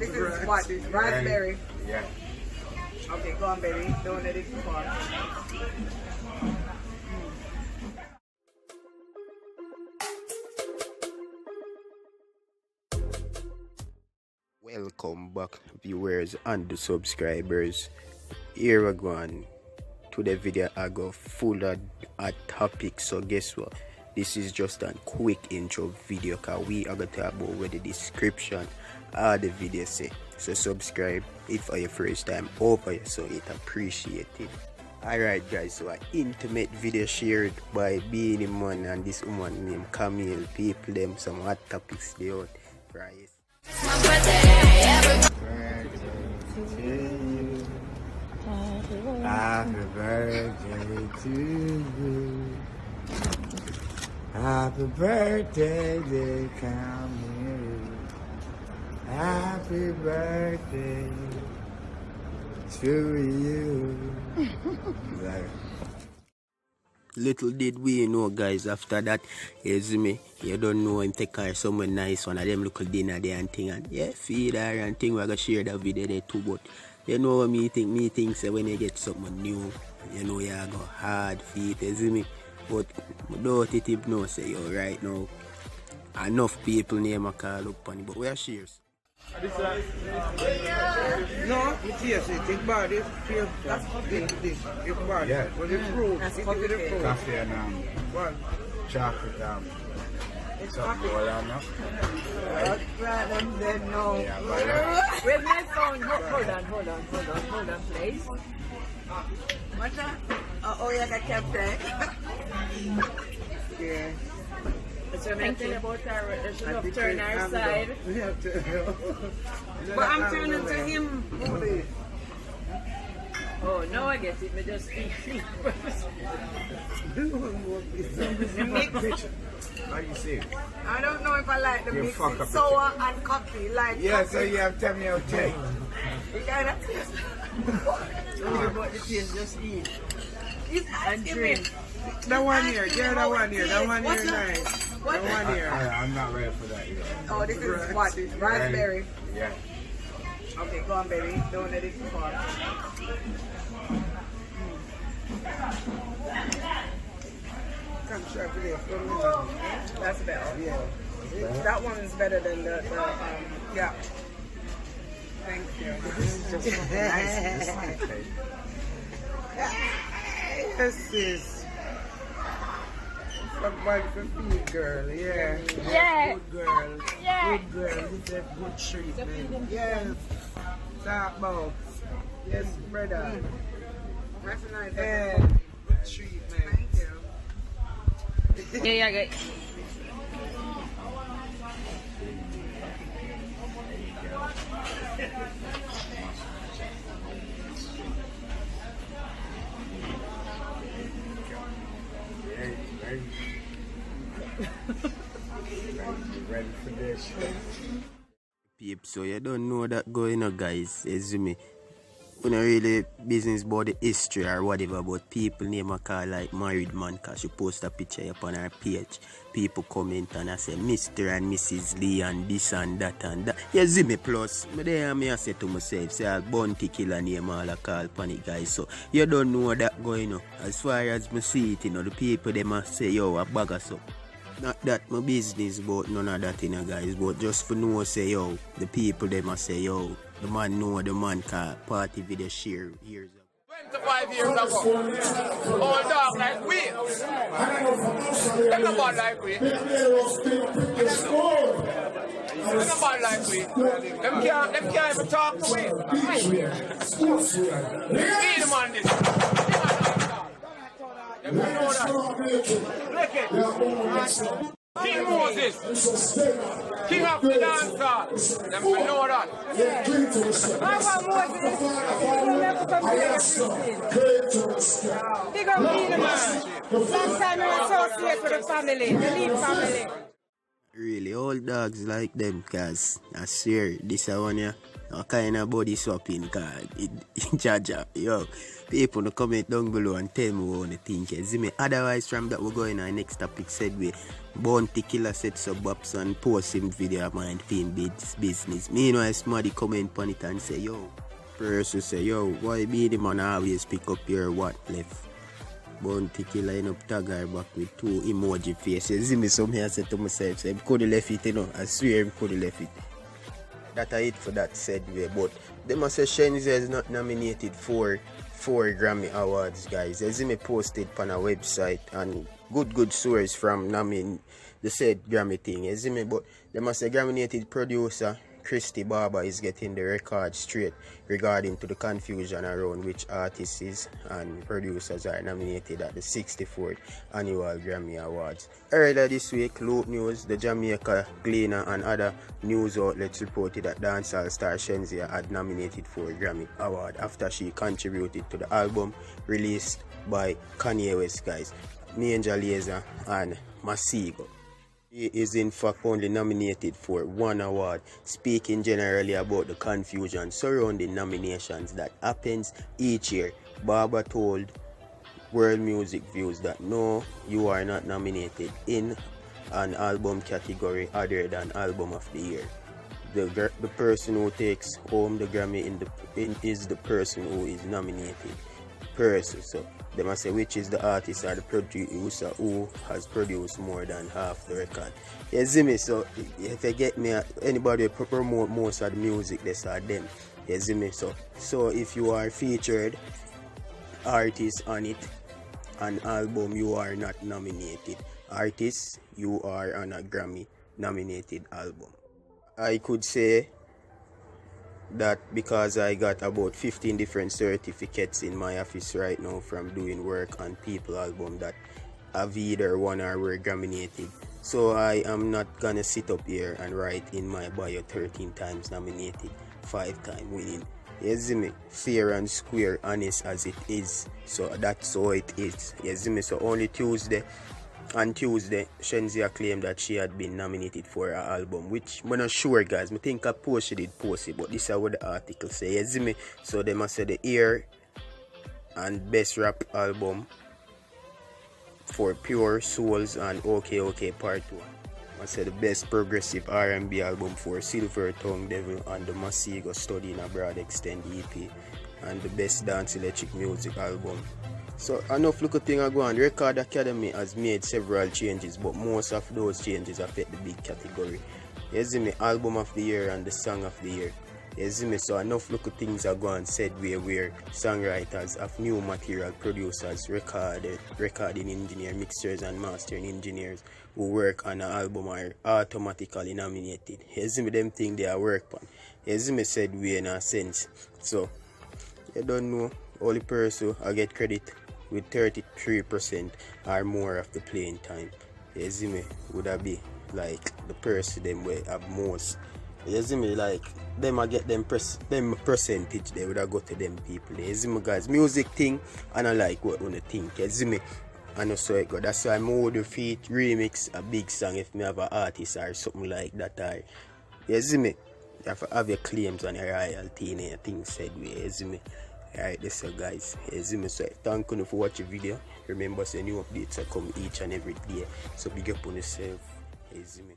this is what? Raspberry? Yeah. Okay, go on, baby. Don't let it fall. Welcome back, viewers and the subscribers. Here we go on to the video. I go full of topics. So guess what? This is just a quick intro video because we are going to talk about what the description of the video say. So subscribe if for your first time over here, so it appreciated. Alright guys, so an intimate video shared by Beenie Man and this woman named CAMILE. People them some hot topics they out. Right. Happy birthday to you. Happy birthday, dear CAMILE. Happy birthday to you. Little did we know, guys, after that, you don't know him take her somewhere nice, one of them little dinner there and thing, and yeah, feed her and thing. We're gonna share that video there too, but you know what me think say when you get something new, you know you go hard feed, you see me? But don't it no say yo right now. Enough people name a call up on it, but we are shares. No, it's yes, it's bad. It's bad. Yeah. But it's fruit. It's fruit. Coffee and What? chocolate It's something coffee. all on now. No. Yeah, but Where's my phone? Hold on, please. What's that? Oh, yeah, I kept that. Yeah. So I'm thinking about her, she should turn her side. But I'm turning to him. Oh, now I get it. Me just eat. how you see it? I don't know if I like the You mix. fuck up It's the sour and coffee. Like Yeah, coffee. so you have to tell me how to take. You kind of taste. About the taste, just eat. He's And drink. That one here, yeah, that one here. That one here, nice. That one here. I'm not ready for that yet. Oh, this is what? Raspberry. Yeah. Okay, go on, baby. Don't let it fall. Come sharp it is. That's better. Yeah. That one is better than the yeah. Thank you. This is somebody for feed, girl. Yeah. Yeah. Good girl. Yeah. Good girl. This is good treatment. Yes. Talk about. Yes, brother. That's nice. Yeah. Good treatment. Thank you. Yeah, good. Ready for this? Peep, so you don't know that going on, guys. You me? We not really business about the history or whatever, but people name a call like married man because she post a picture upon her page. People comment and I say Mr. and Mrs. Lee and this and that and that. You see me plus. But then I say to myself, say I'll bounty killer name all a call upon it, guys. So you don't know that going on. As far as me see it, you know, the people they must say, yo, a bag of so. Not that my business, but none of that, you know, guys. But just for know, say, yo, the people they must say, yo, the man know the man can party video share years ago. 25 years ago. All dog like we. Them no bad like we. Them no bad like we. Them can't even talk to we. Beenie Man this. Them know that. Look it. King Moses. King of the dancer. Them know that. I want Moses. He will never come here everything. Big up Beenie Man. Long time I associate with the family, the Lee family. Really, all dogs like them, cause I swear, this a one ya, a kind of body swapping card. Jaja, yo. People no comment down below and tell me what you think. You see me? Otherwise, from that, we're going on our next topic. Said we Bounty Killer set sub ups and post him video of mine film business. Meanwhile, somebody comment on it and say, yo. Person say, yo, why Beenie Man always pick up your what left? Bounty Killer end up tag her back with 2 emoji faces. See me, some here said to myself, say, I could have left it, you know. I swear I could have left it. That I it for that said way. But they must say Shenseea is not nominated for 4 Grammy Awards, guys. As me posted on a website and good source from the said Grammy thing. As me, but they must say Grammy-nominated producer Christy Barber is getting the record straight regarding to the confusion around which artists and producers are nominated at the 64th Annual Grammy Awards. Earlier this week, Loop News, the Jamaica Gleaner and other news outlets reported that dancehall star Shenseea had nominated for a Grammy Award after she contributed to the album released by Kanye West, guys, Major Lazer and Masego. He is in fact only nominated for 1 award, speaking generally about the confusion surrounding nominations that happens each year. Barber told World Music Views that no, you are not nominated in an album category other than Album of the Year. The person who takes home the Grammy is the person who is nominated person. So they must say which is the artist or the producer who has produced more than half the record. You see me? So if you get me, anybody who promote most of the music, they are them. You see me? So if you are featured artist on it, an album, you are not nominated. Artist, you are on a Grammy nominated album. I could say that because I got about 15 different certificates in my office right now from doing work on People album that have either won or were Grammy-nominated. So I am not gonna sit up here and write in my bio 13 times nominated, 5 times winning. You see me? Fair and square, honest as it is. So that's how it is. You see me? So only on Tuesday, Shenseea claimed that she had been nominated for her album, which I'm not sure, guys. I think I posted it, but this is what the article says. You see me? So they must say the Ear and Best Rap Album for Pure Souls and OK Part 1. I said the Best Progressive R&B Album for Silver Tongue Devil and the Masego Study in a Broad Extend EP, and the Best Dance Electric Music Album. So enough look at thing I go on. The Record Academy has made several changes, but most of those changes affect the big category. You see me? Album of the Year and the Song of the Year. You see me? So enough look at things I go on said where songwriters of new material producers, recording engineer, mixers and mastering engineers who work on an album are automatically nominated. You see me? Them thing they are work on. You see me? Said we in a sense. So you don't know, only person I get credit with 33% or more of the playing time. You see me? Would that be like the person them way have most? You see me? Like them I get them percentage they would have go to them people. You see me, guys? Music thing and I like what you think. You see me? I know so it go. That's why I would defeat remix a big song if me have an artist or something like that. Or you see me? You have to have your claims on your royalty and your things said way. You see me? Alright, this is guys. You see me? So thank you for watching the video. Remember, say new updates are come each and every day. So big up on yourself. You see me?